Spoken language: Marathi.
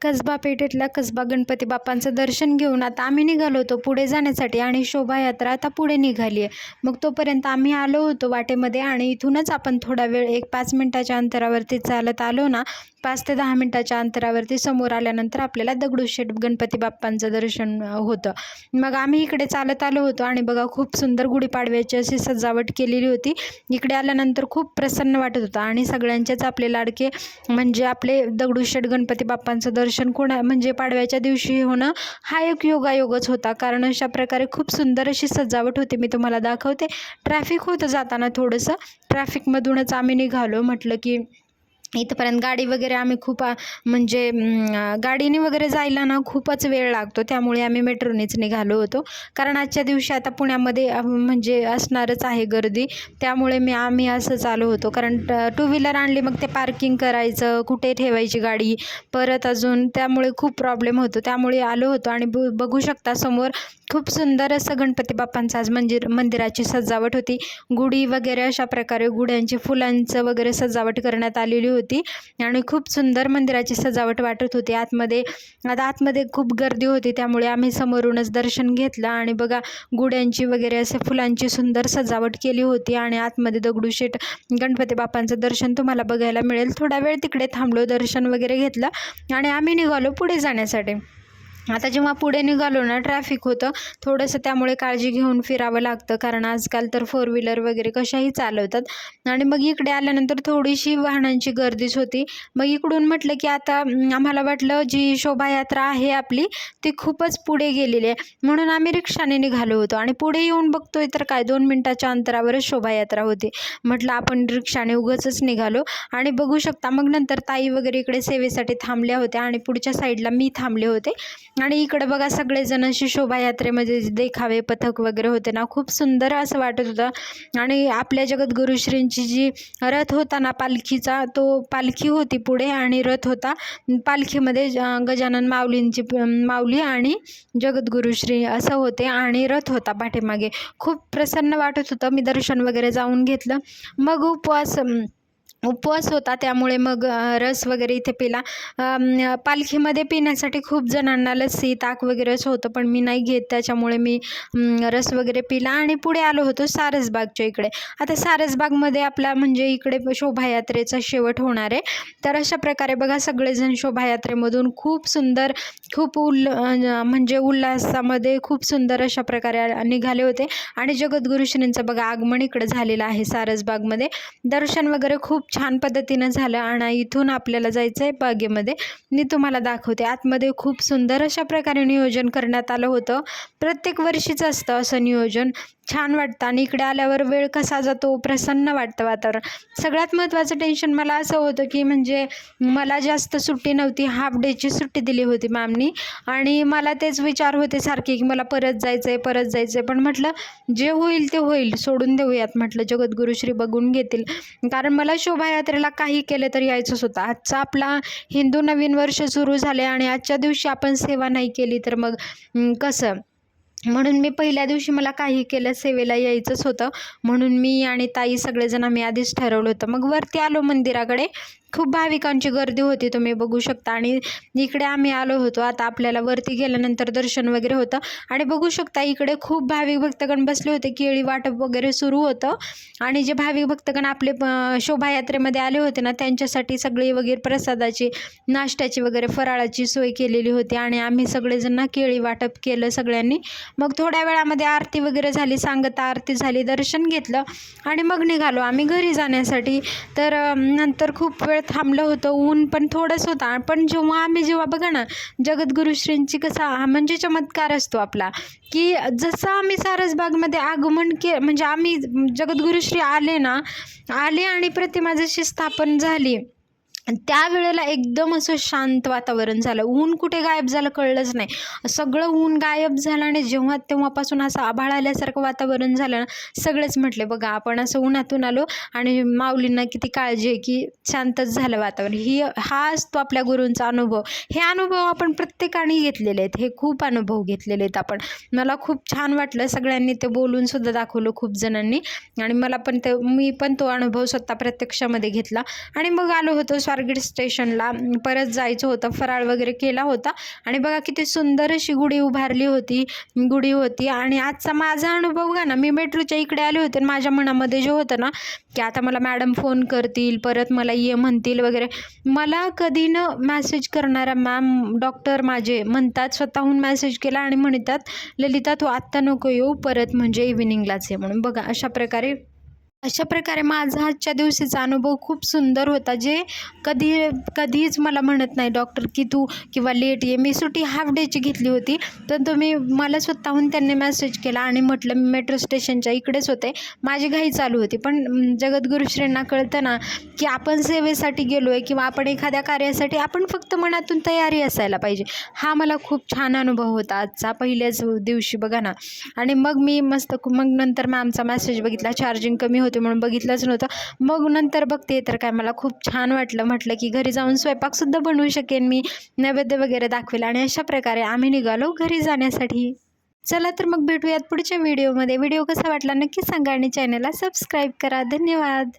कसबा पेठेतल्या कसबा गणपती बाप्पांचं दर्शन घेऊन आता आम्ही निघालो होतो पुढे जाण्यासाठी आणि शोभायात्रा आता पुढे निघाली आहे. मग तोपर्यंत आम्ही आलो होतो वाटेमध्ये आणि इथूनच आपण थोडा वेळ एक 5 मिनिटाच्या अंतरावरती चालत आलो ना, 5 ते 10 मिनिटाच्या अंतरावरती समोर आल्यानंतर आपल्याला दगडूशेठ गणपती बाप्पांचं दर्शन होतं. मग आम्ही इकडे चालत आलो होतो आणि बघा खूप सुंदर गुढीपाडव्याची अशी सजावट केलेली होती. इकडे आल्यानंतर खूप प्रसन्न वाटत होतं आणि सगळ्यांचेच आपले लाडके म्हणजे आपले दगडूशेठ गणपती बाप्पांचं दर्शन म्हणजे पाडव्याच्या दिवशी होणं हा एक योगायोगच होता. कारण अशा प्रकारे खूप सुंदर अशी सजावट होती. मी तुम्हाला दाखवते. ट्रॅफिक होतं जाताना थोडंसं. ट्रॅफिकमधूनच आम्ही निघालो. म्हटलं की इथपर्यंत गाडी वगैरे आम्ही खूप म्हणजे गाडीने वगैरे जायला ना खूपच वेळ लागतो. त्यामुळे आम्ही मेट्रोनेच निघालो होतो. कारण आजच्या दिवशी आता पुण्यामध्ये म्हणजे असणारच आहे गर्दी. त्यामुळे आम्ही असंच आलो होतो. कारण टू व्हीलर आणली मग ते पार्किंग करायचं, कुठे ठेवायची गाडी, परत अजून त्यामुळे खूप प्रॉब्लेम होतो. त्यामुळे आलो होतो आणि बघू शकता समोर खूप सुंदर असं गणपती बाप्पांचं आज मंदिराची सजावट होती. गुढी वगैरे अशा प्रकारे गुढ्यांची फुलांचं वगैरे सजावट करण्यात आलेली होती आणि खूप सुंदर मंदिराची सजावट वाटत होती. आतमध्ये खूप गर्दी होती. त्यामुळे आम्ही समोरूनच दर्शन घेतलं आणि बघा गुढ्यांची वगैरे असे फुलांची सुंदर सजावट केली होती आणि आतमध्ये दगडूशेठ गणपती बाप्पांचं दर्शन तुम्हाला बघायला मिळेल. थोडा वेळ तिकडे थांबलो, दर्शन वगैरे घेतलं आणि आम्ही निघालो पुढे जाण्यासाठी. आता जेव्हा पुढे निघालो ना ट्रॅफिक होतं थोडंसं. त्यामुळे काळजी घेऊन फिरावं लागतं. कारण आजकाल तर 4 व्हीलर वगैरे कशाही चालवतात. आणि मग इकडे आल्यानंतर थोडीशी वाहनांची गर्दीच होती. मग इकडून म्हटलं की आता आम्हाला वाटलं जी शोभायात्रा आहे आपली ती खूपच पुढे गेलेली आहे, म्हणून आम्ही रिक्षाने निघालो होतो. आणि पुढे येऊन बघतोय तर काय 2 मिनिटाच्या अंतरावरच शोभायात्रा होती. म्हटलं आपण रिक्षाने उगाचच निघालो. आणि बघू शकता मग नंतर ताई वगैरे इकडे सेवेसाठी थांबल्या होत्या आणि पुढच्या साईडला मी थांबले होते. आणि इकडे बघा सगळेजण अशी शोभायात्रेमध्ये देखावे पथक वगैरे होते ना, खूप सुंदर असं वाटत होतं. आणि आपल्या जगद्गुरुश्रींची जी रथ होता ना पालखीचा, तो पालखी होती पुढे आणि रथ होता. पालखीमध्ये गजानन माऊलींची माऊली आणि जगद्गुरुश्री असं होते आणि रथ होता पाठीमागे. खूप प्रसन्न वाटत होतं. मी दर्शन वगैरे जाऊन घेतलं. मग उपवास होता त्यामुळे मग रस वगैरे इथे पिला. पालखीमध्ये पिण्यासाठी खूप जणांना लस्सी ताक वगैरे असं होतं, पण मी नाही घेत. त्याच्यामुळे मी रस वगैरे पिला आणि पुढे आलो होतो सारसबागच्या इकडे. आता सारसबागमध्ये आपला म्हणजे इकडे शोभायात्रेचा शेवट होणार आहे. तर अशा प्रकारे बघा सगळेजण शोभायात्रेमधून खूप सुंदर खूप म्हणजे उल्हासामध्ये खूप सुंदर अशा प्रकारे निघाले होते. आणि जगद्गुरुश्रींचं बघा आगमन इकडे झालेलं आहे सारसबागमध्ये. दर्शन वगैरे खूप छान पद्धतीनं झालं. आणि इथून आपल्याला जायचं आहे बागेमध्ये. मी तुम्हाला दाखवते. आतमध्ये खूप सुंदर अशा प्रकारे नियोजन करण्यात आलं होतं. प्रत्येक वर्षीच असतं असं नियोजन. छान वाटतं आणि इकडे आल्यावर वेळ कसा जातो, प्रसन्न वाटतं वातावरण. सगळ्यात महत्त्वाचं टेन्शन मला असं होतं की म्हणजे मला जास्त सुट्टी नव्हती, हाफ डेची सुट्टी दिली होती मॅमनी. आणि मला तेच विचार होते सारखे की मला परत जायचं आहे. पण म्हटलं जे होईल ते होईल, सोडून देऊयात म्हटलं, जगद्गुरुश्री बघून घेतील. कारण मला शोभायात्रेला काही केलं तर यायचंच होतं. आजचा आपला हिंदू नवीन वर्ष सुरू झाले आणि आजच्या दिवशी आपण सेवा नाही केली तर मग कसं. म्हणून मी पहिल्या दिवशी मला काही केलं सेवेला यायचंच होतं. म्हणून मी आणि ताई सगळेजण आम्ही आधीच ठरवलं होतं. मग वरती आलो मंदिराकडे. खूप भाविकांची गर्दी होती, तुम्ही बघू शकता. आणि इकडे आम्ही आलो होतो. आता आपल्याला वरती गेल्यानंतर दर्शन वगैरे होतं. आणि बघू शकता इकडे खूप भाविक भक्तगण बसले होते. केळी वाटप वगैरे सुरू होतं. आणि जे भाविक भक्तगण आपले शोभायात्रेमध्ये आले होते ना त्यांच्यासाठी सगळी वगैरे प्रसादाची, नाश्त्याची वगैरे फराळाची सोय केलेली होती. आणि आम्ही सगळेजण केळी वाटप केलं सगळ्यांनी. मग थोड्या वेळामध्ये आरती वगैरे झाली, सांगता आरती झाली, दर्शन घेतलं आणि मग निघालो आम्ही घरी जाण्यासाठी. तर नंतर खूप वेळ थांबलं होतं. ऊन पण थोडंच होता. पण जेव्हा बघा ना जगद्गुरुश्रींची कसा म्हणजे चमत्कार असतो आपला, की जसं आम्ही सारसबागमध्ये आगमन म्हणजे आम्ही जगद्गुरुश्री आले आणि प्रतिमा जशी स्थापन झाली त्यावेळेला एकदम असं शांत वातावरण झालं. ऊन कुठे गायब झालं कळलंच नाही. सगळं ऊन गायब झालं आणि तेव्हापासून असं आभाळ आल्यासारखं वातावरण झालं ना. सगळेच म्हटले बघा आपण असं उन्हातून आलो आणि माऊलींना किती काळजी आहे की शांतच झालं वातावरण. हा असतो आपल्या गुरूंचा अनुभव. हे अनुभव आपण प्रत्येकाने घेतलेले आहेत. हे खूप अनुभव घेतलेले आहेत आपण. मला खूप छान वाटलं. सगळ्यांनी ते बोलून सुद्धा दाखवलं खूप जणांनी. आणि मी पण तो अनुभव स्वतः प्रत्यक्षामध्ये घेतला. आणि मग आलो होतो स्वारगेट स्टेशनला परत जायचं होतं. फराळ वगैरे केला होता आणि बघा किती सुंदर अशी गुढी उभारली होती, गुढी होती. आणि आजचा माझा अनुभव बघा ना, मी मेट्रोच्या इकडे आले होते आणि माझ्या मनामध्ये जे होतं ना की आता मला मॅडम फोन करतील, परत मला ये म्हणतील वगैरे. मला कधी न मॅसेज करणाऱ्या मॅम डॉक्टर माझे म्हणतात, स्वतःहून मॅसेज केला आणि म्हणतात, ललिता तू आत्ता नको येऊ, परत म्हणजे इव्हिनिंगलाच ये म्हणून. बघा अशा प्रकारे माझा आजच्या दिवशीचा अनुभव खूप सुंदर होता, जे कधीच मला म्हणत नाही डॉक्टर की तू किंवा लेट ये. मी सुट्टी हाफ डेची घेतली होती, तर मला स्वतःहून त्यांनी मेसेज केला आणि म्हटलं मी मेट्रो स्टेशनच्या इकडेच होते, माझी घाई चालू होती. पण जगद्गुरुश्रींना कळतं ना की आपण सेवेसाठी गेलो आहे किंवा आपण एखाद्या कार्यासाठी आपण फक्त मनातून तयारी असायला पाहिजे. हा मला खूप छान अनुभव होता आजचा पहिल्याच दिवशी बघा ना. आणि मग मी मग नंतर मॅमचा मेसेज बघितला, चार्जिंग कमी होते म्हणून बघितलंच नव्हतं. मग नंतर बघते तर काय मला खूप छान वाटलं. म्हटलं की घरी जाऊन स्वयंपाकसुद्धा बनवू शकेन, मी नैवेद्य वगैरे दाखवेल. आणि अशा प्रकारे आम्ही निघालो घरी जाण्यासाठी. चला तर मग भेटूयात पुढच्या व्हिडिओमध्ये. व्हिडिओ कसा वाटला नक्की सांगा आणि चॅनलला सबस्क्राईब करा. धन्यवाद.